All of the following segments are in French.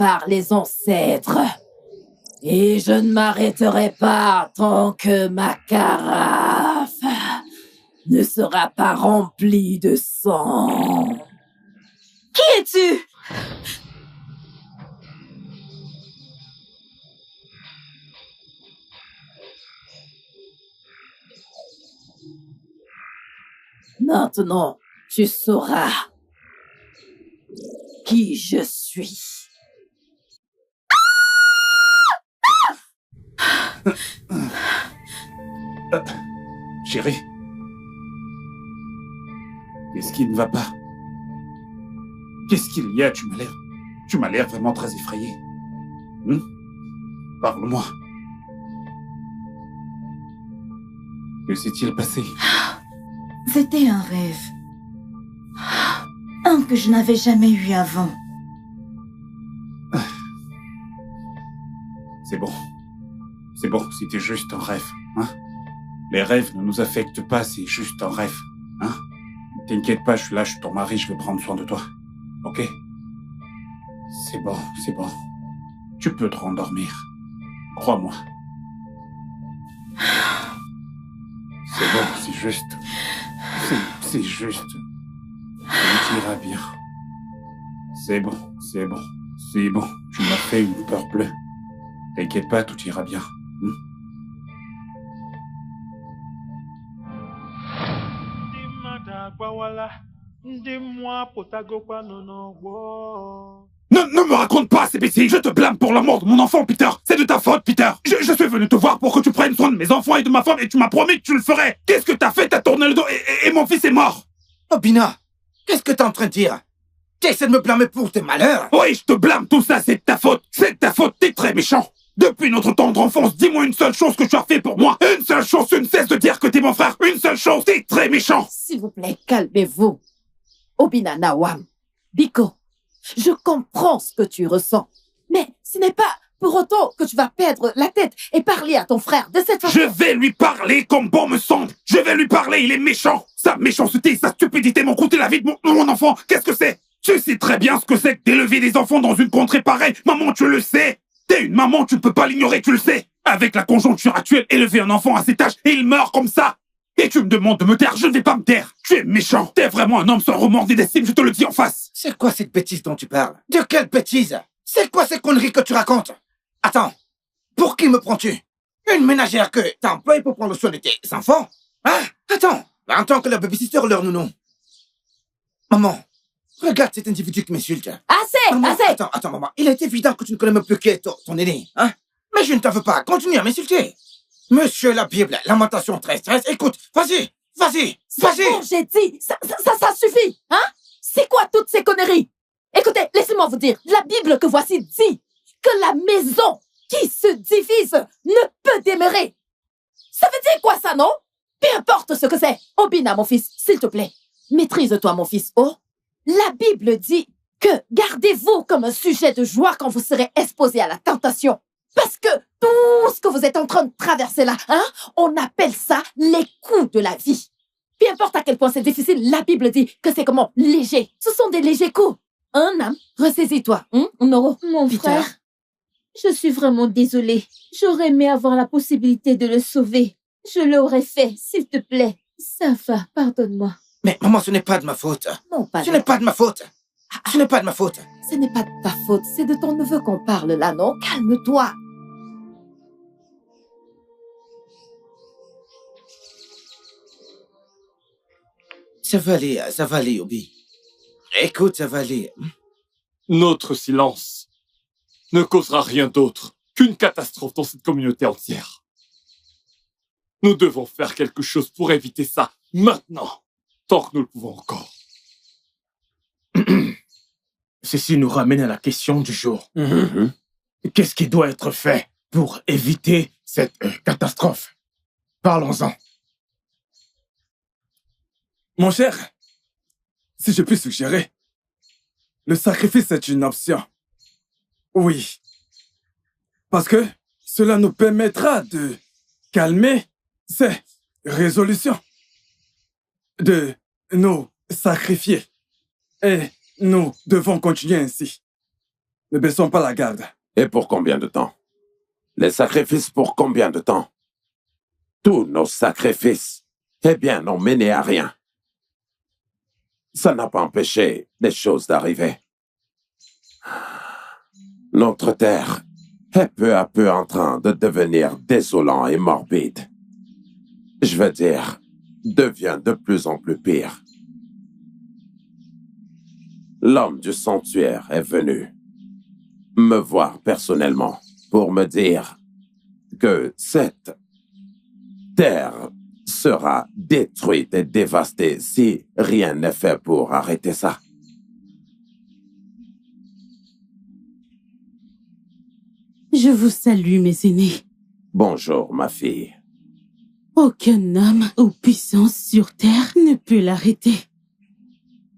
par les ancêtres. Et je ne m'arrêterai pas tant que ma carafe ne sera pas remplie de sang. Qui es-tu? Maintenant, tu sauras qui je suis. Chérie, qu'est-ce qui ne va pas? Qu'est-ce qu'il y a? Tu m'as l'air vraiment très effrayé. Parle-moi. Que s'est-il passé? C'était un rêve. Un que je n'avais jamais eu avant. C'est bon. C'est bon, c'était juste un rêve, hein? Les rêves ne nous affectent pas, c'est juste un rêve, hein? T'inquiète pas, je suis là, je suis ton mari, je vais prendre soin de toi. Ok? C'est bon, c'est bon. Tu peux te rendormir. Crois-moi. C'est bon, c'est juste. C'est juste. Tout ira bien. C'est bon, c'est bon, c'est bon. Tu m'as fait une peur bleue. T'inquiète pas, tout ira bien. Ne me raconte pas ces bêtises. Je te blâme pour la mort de mon enfant, Peter. C'est de ta faute, Peter. Je suis venu te voir pour que tu prennes soin de mes enfants et de ma femme et tu m'as promis que tu le ferais. Qu'est-ce que t'as fait? T'as tourné le dos et mon fils est mort. Obina, qu'est-ce que t'es en train de dire? Tu essaies de me blâmer pour tes malheurs? Oui, je te blâme, tout ça, c'est de ta faute. C'est de ta faute, t'es très méchant. Depuis notre tendre enfance, dis-moi une seule chose que tu as fait pour moi. Une seule chose, tu ne cesses de dire que t'es mon frère. Une seule chose, t'es très méchant. S'il vous plaît, calmez-vous. Obina Nawam, Biko, je comprends ce que tu ressens. Mais ce n'est pas pour autant que tu vas perdre la tête et parler à ton frère de cette façon. Je vais lui parler comme bon me semble. Je vais lui parler, il est méchant. Sa méchanceté, sa stupidité m'ont coûté la vie de mon enfant. Qu'est-ce que c'est? Tu sais très bien ce que c'est que d'élever des enfants dans une contrée pareille. Maman, tu le sais. T'es une maman, tu ne peux pas l'ignorer, tu le sais. Avec la conjoncture actuelle, élever un enfant à cet âge et il meurt comme ça. Et tu me demandes de me taire, je ne vais pas me taire. Tu es méchant. T'es vraiment un homme sans remords ni d'estime, je te le dis en face. C'est quoi cette bêtise dont tu parles? De quelle bêtise? C'est quoi ces conneries que tu racontes? Attends, pour qui me prends-tu? Une ménagère que t'as employée pour prendre soin de tes enfants? Hein? Attends, en tant que la babysitter, leur nounou. Maman, regarde cet individu qui m'insulte. Assez, Maman, assez. Attends, maman, il est évident que tu ne connais même plus qui est ton aîné, hein? Mais je ne t'en veux pas, continue à m'insulter. Monsieur la Bible, Lamentation 13, écoute, vas-y. C'est bon, j'ai dit, ça suffit, hein? C'est quoi toutes ces conneries? Écoutez, laissez-moi vous dire, la Bible que voici dit que la maison qui se divise ne peut demeurer. Ça veut dire quoi ça, non? Peu importe ce que c'est. Obina, mon fils, s'il te plaît, maîtrise-toi, mon fils. Oh, la Bible dit que gardez-vous comme un sujet de joie quand vous serez exposé à la tentation. Parce que tout ce que vous êtes en train de traverser là, hein, on appelle ça les coups de la vie. Peu importe à quel point c'est difficile, la Bible dit que c'est comment? Léger. Ce sont des légers coups. Nam, ressaisis-toi. Noro. Mon Peter. frère, je suis vraiment désolée. J'aurais aimé avoir la possibilité de le sauver. Je l'aurais fait, s'il te plaît. Ça va, pardonne-moi. Mais maman, ce n'est pas de ma faute. Non, pas Ce n'est pas de ma faute. Ce n'est pas de ma faute. Ce n'est pas de ta faute, c'est de ton neveu qu'on parle là, non? Calme-toi. Ça va aller, Obi. Écoute, ça va aller. Notre silence ne causera rien d'autre qu'une catastrophe dans cette communauté entière. Nous devons faire quelque chose pour éviter ça, maintenant, tant que nous le pouvons encore. Ceci nous ramène à la question du jour. Qu'est-ce qui doit être fait pour éviter cette catastrophe? Parlons-en. Mon cher, si je puis suggérer, le sacrifice est une option. Oui. Parce que cela nous permettra de calmer ces résolutions, de nous sacrifier. Et nous devons continuer ainsi. Ne baissons pas la garde. Et pour combien de temps? Les sacrifices pour combien de temps? Tous nos sacrifices, eh bien, n'ont mené à rien. Ça n'a pas empêché les choses d'arriver. Notre terre est peu à peu en train de devenir désolant et morbide. Je veux dire, devient de plus en plus pire. L'homme du sanctuaire est venu me voir personnellement pour me dire que cette terre sera détruite et dévastée si rien n'est fait pour arrêter ça. Je vous salue, mes aînés. Bonjour, ma fille. Aucun homme ou puissance sur terre ne peut l'arrêter.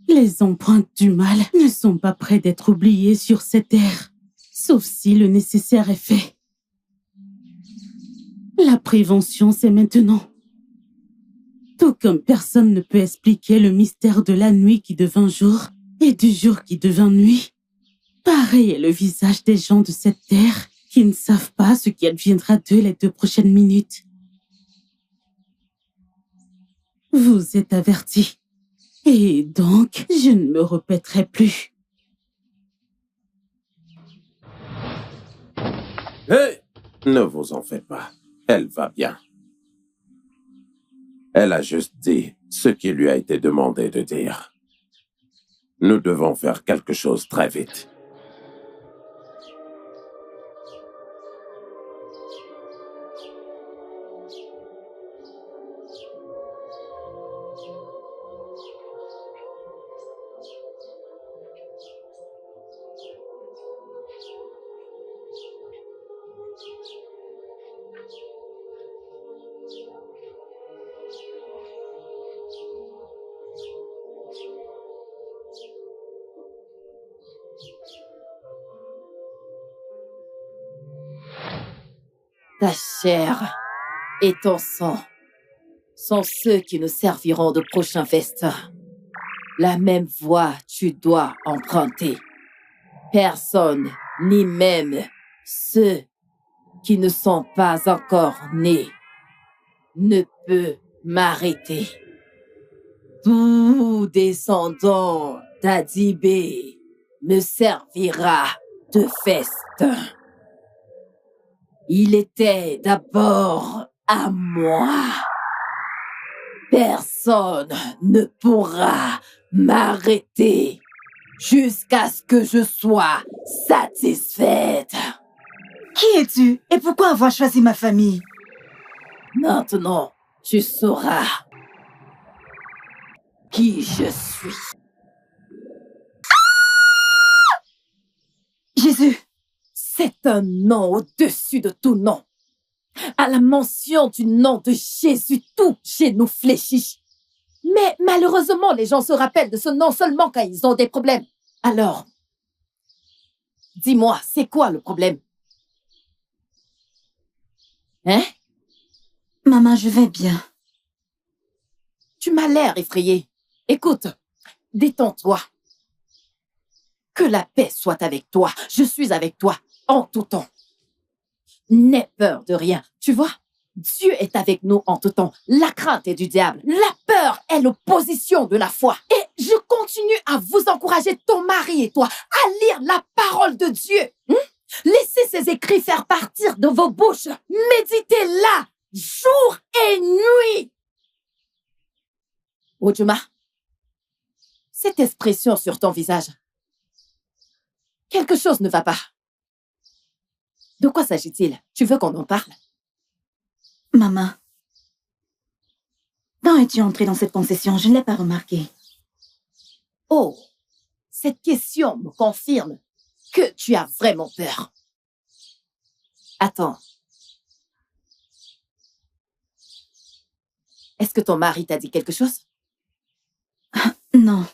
Les empreintes du mal ne sont pas près d'être oubliées sur cette terre, sauf si le nécessaire est fait. La prévention, c'est maintenant. Tout comme personne ne peut expliquer le mystère de la nuit qui devint jour et du jour qui devint nuit, pareil est le visage des gens de cette terre qui ne savent pas ce qui adviendra d'eux les 2 prochaines minutes. Vous êtes avertis. Et donc, je ne me répéterai plus. Hey! Ne vous en faites pas. Elle va bien. Elle a juste dit ce qui lui a été demandé de dire. Nous devons faire quelque chose très vite. Ta chair et ton sang sont ceux qui nous serviront de prochain festin. La même voie tu dois emprunter. Personne, ni même ceux qui ne sont pas encore nés, ne peut m'arrêter. Tout descendant d'Adibé me servira de festin. Il était d'abord à moi. Personne ne pourra m'arrêter jusqu'à ce que je sois satisfaite. Qui es-tu et pourquoi avoir choisi ma famille? Maintenant, tu sauras qui je suis. Jésus! C'est un nom au-dessus de tout nom. À la mention du nom de Jésus, tout chez nous fléchit. Mais malheureusement, les gens se rappellent de ce nom seulement quand ils ont des problèmes. Alors, dis-moi, c'est quoi le problème? Hein? Maman, je vais bien. Tu m'as l'air effrayée. Écoute, détends-toi. Que la paix soit avec toi. Je suis avec toi en tout temps. N'aie peur de rien. Tu vois, Dieu est avec nous en tout temps. La crainte est du diable. La peur est l'opposition de la foi. Et je continue à vous encourager, ton mari et toi, à lire la parole de Dieu. Laissez ces écrits faire partir de vos bouches. Méditez-la jour et nuit. Ojuma, cette expression sur ton visage, quelque chose ne va pas. De quoi s'agit-il? Tu veux qu'on en parle? Maman, quand es-tu entrée dans cette concession? Je ne l'ai pas remarqué. Oh, cette question me confirme que tu as vraiment peur. Attends. Est-ce que ton mari t'a dit quelque chose? Non.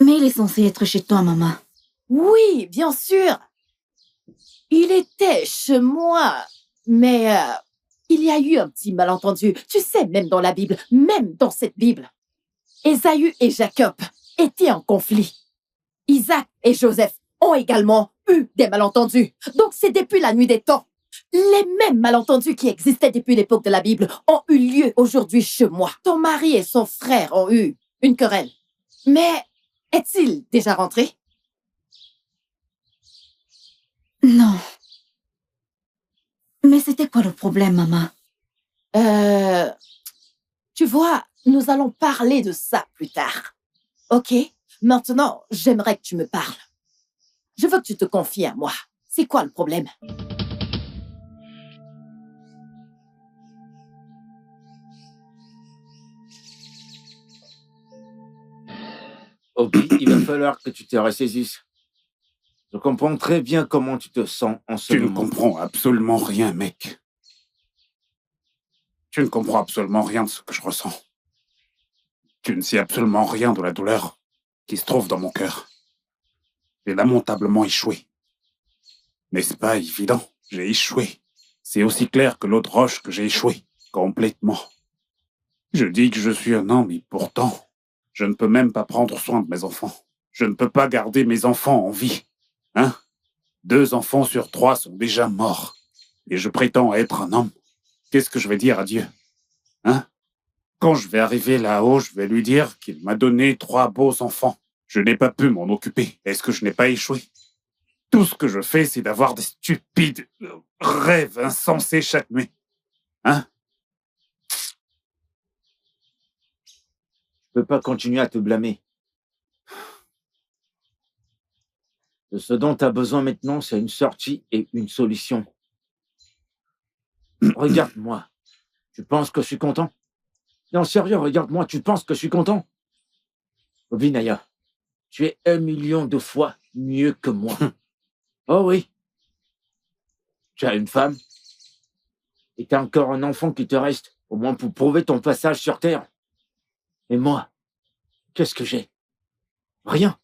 Mais il est censé être chez toi, maman. Oui, bien sûr. Il était chez moi, mais il y a eu un petit malentendu. Tu sais, même dans la Bible, même dans cette Bible, Ésaü et Jacob étaient en conflit. Isaac et Joseph ont également eu des malentendus. Donc c'est depuis la nuit des temps. Les mêmes malentendus qui existaient depuis l'époque de la Bible ont eu lieu aujourd'hui chez moi. Ton mari et son frère ont eu une querelle. Mais est-il déjà rentré? Non. Mais c'était quoi le problème, maman? Tu vois, nous allons parler de ça plus tard. Ok? Maintenant, j'aimerais que tu me parles. Je veux que tu te confies à moi. C'est quoi le problème? Obi, il va falloir que tu te ressaisisses. Je comprends très bien comment tu te sens en ce Tu ne moment. comprends absolument rien, mec. Tu ne comprends absolument rien de ce que je ressens. Tu ne sais absolument rien de la douleur qui se trouve dans mon cœur. J'ai lamentablement échoué. N'est-ce pas évident? J'ai échoué. C'est aussi clair que l'eau de roche que j'ai échoué. Complètement. Je dis que je suis un homme et pourtant, je ne peux même pas prendre soin de mes enfants. Je ne peux pas garder mes enfants en vie. Hein? 2 enfants sur 3 sont déjà morts. Et je prétends être un homme. Qu'est-ce que je vais dire à Dieu? Hein? Quand je vais arriver là-haut, je vais lui dire qu'il m'a donné 3 beaux enfants. Je n'ai pas pu m'en occuper. Est-ce que je n'ai pas échoué? Tout ce que je fais, c'est d'avoir des stupides rêves insensés chaque nuit. Hein? Je peux pas continuer à te blâmer. De ce dont tu as besoin maintenant, c'est une sortie et une solution. Regarde-moi. Tu penses que je suis content? Non, sérieux, regarde-moi. Tu penses que je suis content? Vinaya, tu es 1 million de fois mieux que moi. Oh oui. Tu as une femme. Et tu as encore un enfant qui te reste, au moins pour prouver ton passage sur Terre. Et moi, qu'est-ce que j'ai? Rien.